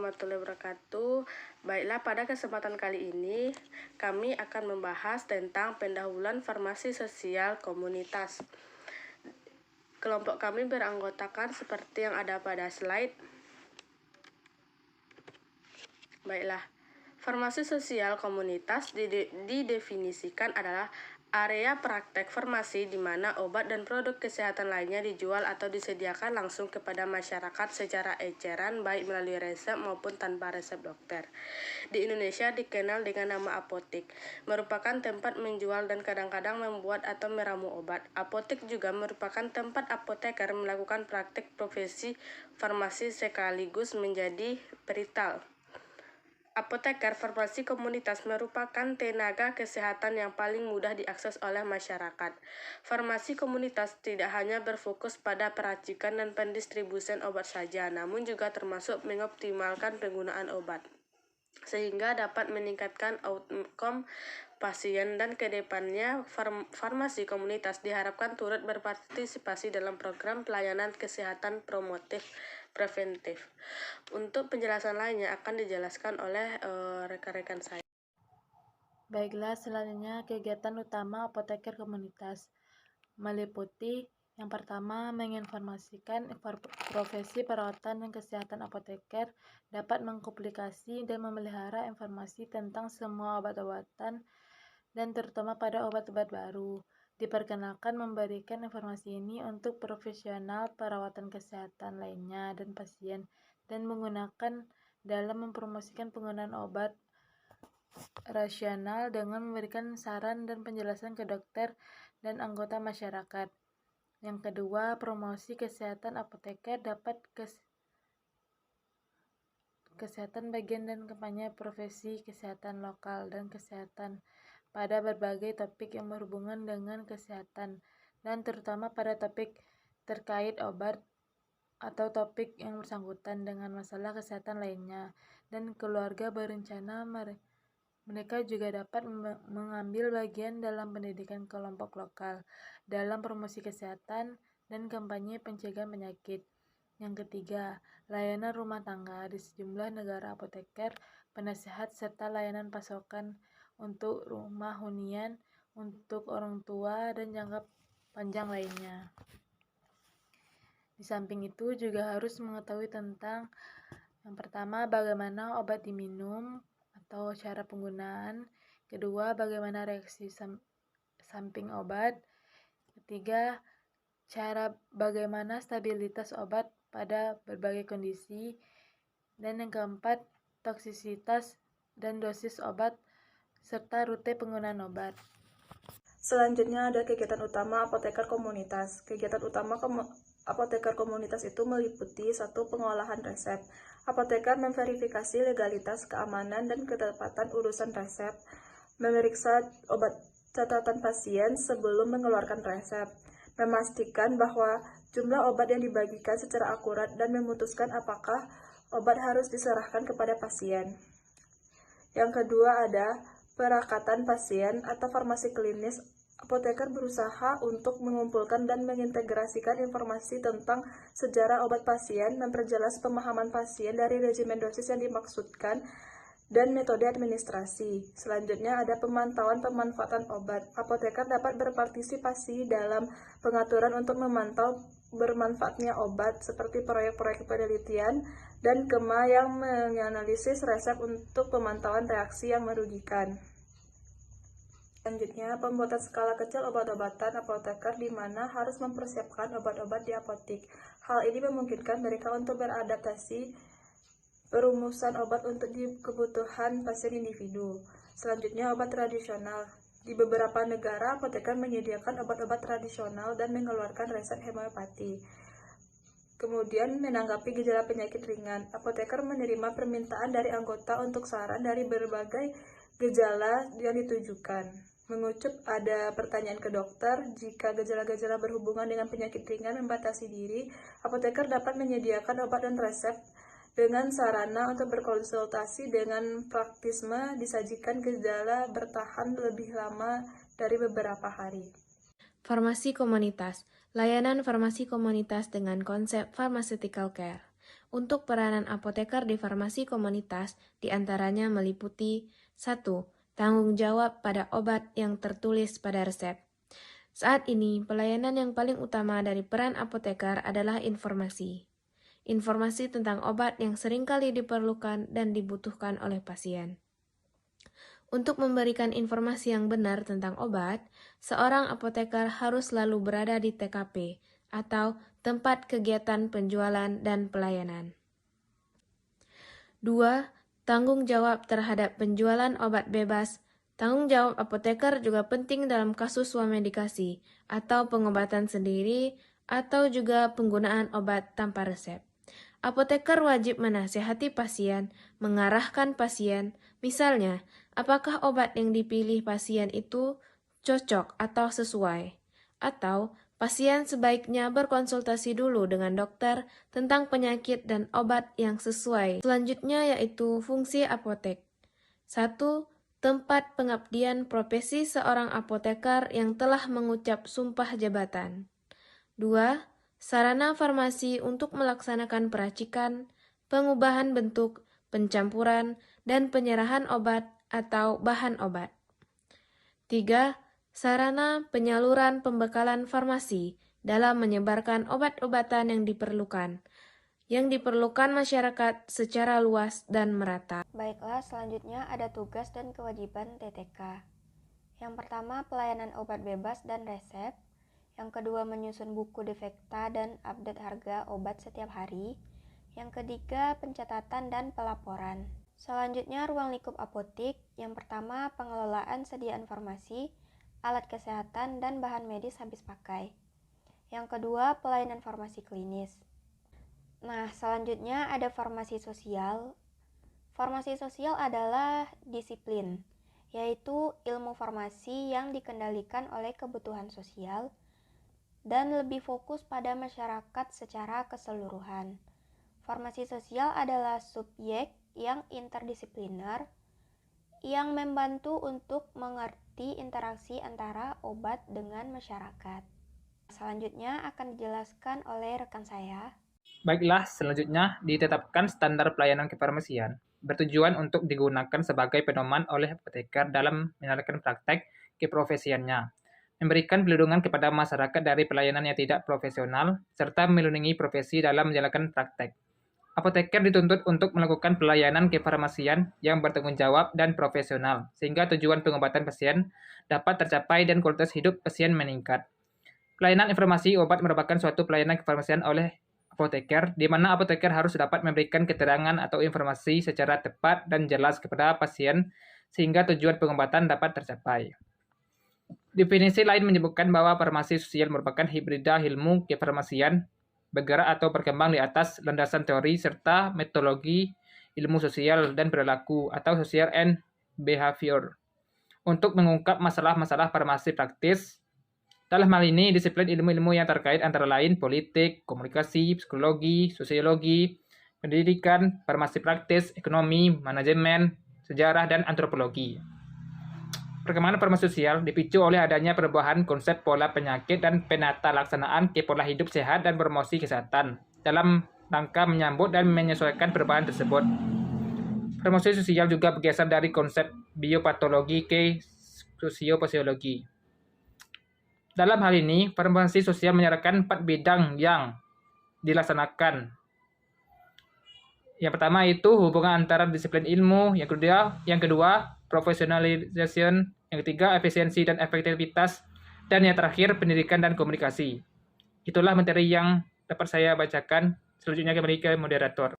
warahmatullahi wabarakatuh. Baiklah, pada kesempatan kali ini kami akan membahas tentang pendahuluan farmasi sosial komunitas. Kelompok kami beranggotakan seperti yang ada pada slide. Baiklah, farmasi sosial komunitas didefinisikan adalah area praktek farmasi di mana obat dan produk kesehatan lainnya dijual atau disediakan langsung kepada masyarakat secara eceran, baik melalui resep maupun tanpa resep dokter. Di Indonesia dikenal dengan nama apotek, merupakan tempat menjual dan kadang-kadang membuat atau meramu obat. Apotek juga merupakan tempat apoteker melakukan praktik profesi farmasi sekaligus menjadi peritel. Apoteker farmasi komunitas merupakan tenaga kesehatan yang paling mudah diakses oleh masyarakat. Farmasi komunitas tidak hanya berfokus pada peracikan dan pendistribusian obat saja, namun juga termasuk mengoptimalkan penggunaan obat, sehingga dapat meningkatkan outcome pasien, dan kedepannya farmasi komunitas diharapkan turut berpartisipasi dalam program pelayanan kesehatan promotif preventif. Untuk penjelasan lainnya akan dijelaskan oleh rekan-rekan saya. Baiklah, selanjutnya kegiatan utama apoteker komunitas meliputi yang pertama, menginformasikan profesi perawatan dan kesehatan apoteker dapat mengkomunikasi dan memelihara informasi tentang semua obat-obatan dan terutama pada obat-obat baru. Diperkenalkan memberikan informasi ini untuk profesional perawatan kesehatan lainnya dan pasien, dan menggunakan dalam mempromosikan penggunaan obat rasional dengan memberikan saran dan penjelasan ke dokter dan anggota masyarakat. Yang kedua, promosi kesehatan apoteker dapat kesehatan bagian dan kampanye profesi kesehatan lokal dan kesehatan pada berbagai topik yang berhubungan dengan kesehatan, dan terutama pada topik terkait obat atau topik yang bersangkutan dengan masalah kesehatan lainnya dan keluarga berencana. Mereka juga dapat mengambil bagian dalam pendidikan kelompok lokal, dalam promosi kesehatan dan kampanye pencegahan penyakit. Yang ketiga, layanan rumah tangga di sejumlah negara. Apoteker, penasehat, serta layanan pasokan untuk rumah hunian untuk orang tua dan jangka panjang lainnya. Di samping itu juga harus mengetahui tentang yang pertama, bagaimana obat diminum atau cara penggunaan. Kedua, bagaimana reaksi samping obat. Ketiga, bagaimana stabilitas obat pada berbagai kondisi. Dan yang keempat, toksisitas dan dosis obat serta rute penggunaan obat. Selanjutnya ada kegiatan utama apoteker komunitas. Kegiatan utama apoteker komunitas itu meliputi 1. Pengolahan resep. Apoteker memverifikasi legalitas, keamanan, dan ketepatan urusan resep, memeriksa obat catatan pasien sebelum mengeluarkan resep, memastikan bahwa jumlah obat yang dibagikan secara akurat, dan memutuskan apakah obat harus diserahkan kepada pasien. Yang kedua ada perakatan pasien atau farmasi klinis. Apoteker berusaha untuk mengumpulkan dan mengintegrasikan informasi tentang sejarah obat pasien, memperjelas pemahaman pasien dari regimen dosis yang dimaksudkan, dan metode administrasi. Selanjutnya ada pemantauan pemanfaatan obat. Apoteker dapat berpartisipasi dalam pengaturan untuk memantau bermanfaatnya obat, seperti proyek-proyek penelitian dan KEMA yang menganalisis resep untuk pemantauan reaksi yang merugikan. Selanjutnya, pembuatan skala kecil obat-obatan apoteker di mana harus mempersiapkan obat-obat di apotik. Hal ini memungkinkan mereka untuk beradaptasi perumusan obat untuk kebutuhan pasien individu. Selanjutnya, obat tradisional. Di beberapa negara, apoteker menyediakan obat-obat tradisional dan mengeluarkan resep homeopati. Kemudian, menanggapi gejala penyakit ringan, apoteker menerima permintaan dari anggota untuk saran dari berbagai gejala yang ditujukan. Mengucup ada pertanyaan ke dokter. Jika gejala-gejala berhubungan dengan penyakit ringan membatasi diri, apoteker dapat menyediakan obat dan resep dengan sarana untuk berkonsultasi dengan praktisme. Disajikan gejala bertahan lebih lama dari beberapa hari. Farmasi komunitas, layanan farmasi komunitas dengan konsep pharmaceutical care. Untuk peranan apoteker di farmasi komunitas, diantaranya meliputi 1. Tanggung jawab pada obat yang tertulis pada resep. Saat ini, pelayanan yang paling utama dari peran apoteker adalah informasi. Informasi tentang obat yang seringkali diperlukan dan dibutuhkan oleh pasien. Untuk memberikan informasi yang benar tentang obat, seorang apoteker harus selalu berada di TKP atau tempat kegiatan penjualan dan pelayanan. 2. Tanggung jawab terhadap penjualan obat bebas. Tanggung jawab apoteker juga penting dalam kasus swamedikasi atau pengobatan sendiri atau juga penggunaan obat tanpa resep. Apoteker wajib menasihati pasien, mengarahkan pasien, misalnya, apakah obat yang dipilih pasien itu cocok atau sesuai, atau pasien sebaiknya berkonsultasi dulu dengan dokter tentang penyakit dan obat yang sesuai. Selanjutnya yaitu fungsi apotek. 1. Tempat pengabdian profesi seorang apoteker yang telah mengucap sumpah jabatan. 2. Sarana farmasi untuk melaksanakan peracikan, pengubahan bentuk, pencampuran, dan penyerahan obat atau bahan obat. 3. Sarana penyaluran pembekalan farmasi dalam menyebarkan obat-obatan yang diperlukan masyarakat secara luas dan merata. Baiklah, selanjutnya ada tugas dan kewajiban TTK. Yang pertama, pelayanan obat bebas dan resep. Yang kedua, menyusun buku defekta dan update harga obat setiap hari. Yang ketiga, pencatatan dan pelaporan. Selanjutnya, ruang lingkup apotik. Yang pertama, pengelolaan sediaan farmasi, alat kesehatan, dan bahan medis habis pakai. Yang kedua, pelayanan farmasi klinis. Nah, selanjutnya ada farmasi sosial. Farmasi sosial adalah disiplin, yaitu ilmu farmasi yang dikendalikan oleh kebutuhan sosial dan lebih fokus pada masyarakat secara keseluruhan. Farmasi sosial adalah subjek yang interdisipliner yang membantu untuk mengerti interaksi antara obat dengan masyarakat. Selanjutnya akan dijelaskan oleh rekan saya. Baiklah, selanjutnya ditetapkan standar pelayanan kefarmasian, bertujuan untuk digunakan sebagai pedoman oleh apoteker dalam menjalankan praktek keprofesiannya, memberikan perlindungan kepada masyarakat dari pelayanan yang tidak profesional, serta melindungi profesi dalam menjalankan praktek. Apoteker dituntut untuk melakukan pelayanan kefarmasian yang bertanggung jawab dan profesional, sehingga tujuan pengobatan pasien dapat tercapai dan kualitas hidup pasien meningkat. Pelayanan informasi obat merupakan suatu pelayanan kefarmasian oleh apoteker, di mana apoteker harus dapat memberikan keterangan atau informasi secara tepat dan jelas kepada pasien, sehingga tujuan pengobatan dapat tercapai. Definisi lain menyebutkan bahwa farmasi sosial merupakan hibrida ilmu kefarmasian, bergerak atau berkembang di atas landasan teori serta metodologi ilmu sosial dan perilaku atau social and behavior untuk mengungkap masalah-masalah farmasi praktis. Dalam hal ini, disiplin ilmu-ilmu yang terkait antara lain politik, komunikasi, psikologi, sosiologi, pendidikan, farmasi praktis, ekonomi, manajemen, sejarah, dan antropologi. Perkembangan farmasi sosial dipicu oleh adanya perubahan konsep pola penyakit dan penata laksanaan ke pola hidup sehat dan promosi kesehatan dalam rangka menyambut dan menyesuaikan perubahan tersebut. Farmasi sosial juga bergeser dari konsep biopatologi ke sosiopatologi. Dalam hal ini, farmasi sosial menyarankan 4 bidang yang dilaksanakan. Yang pertama itu hubungan antara disiplin ilmu, yang kedua profesionalisation, yang ketiga efisiensi dan efektivitas, dan yang terakhir pendidikan dan komunikasi. Itulah materi yang dapat saya bacakan. Selanjutnya kembali ke moderator.